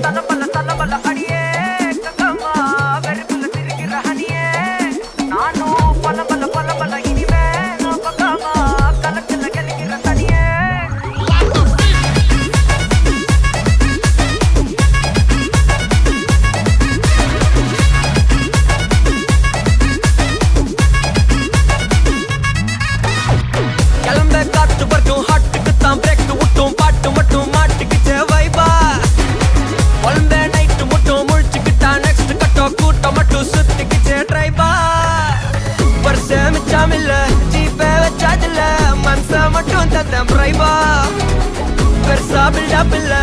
தலபல தலபல அடியே கங்கம்மா வெறுப்புல திரிகிற ஹனியே நானும் பலபல பலபல இனிமே நான் பக்காமா கலத்துல கலிக்கிற தனியே கிளம்ப காத்து வரட்டும் ஹாட்டுக்கு தான் பிரேக் விட்டும் பாட்டு மட்டும் மாட்டுக்குச்சே வைபா ஒன்பே நைட்டு மட்டும் முழிச்சுக்கிட்டா நெக்ஸ்ட் கட்டோ கூட்டம் மட்டும் சுத்திக்கிச்சே ட்ரைபா வருஷம் மிச்சம் இல்ல ஜீப்பே வச்சாதில்ல மனச மட்டும் தந்தேன் பிரைபா பெருசா பில்டப் இல்ல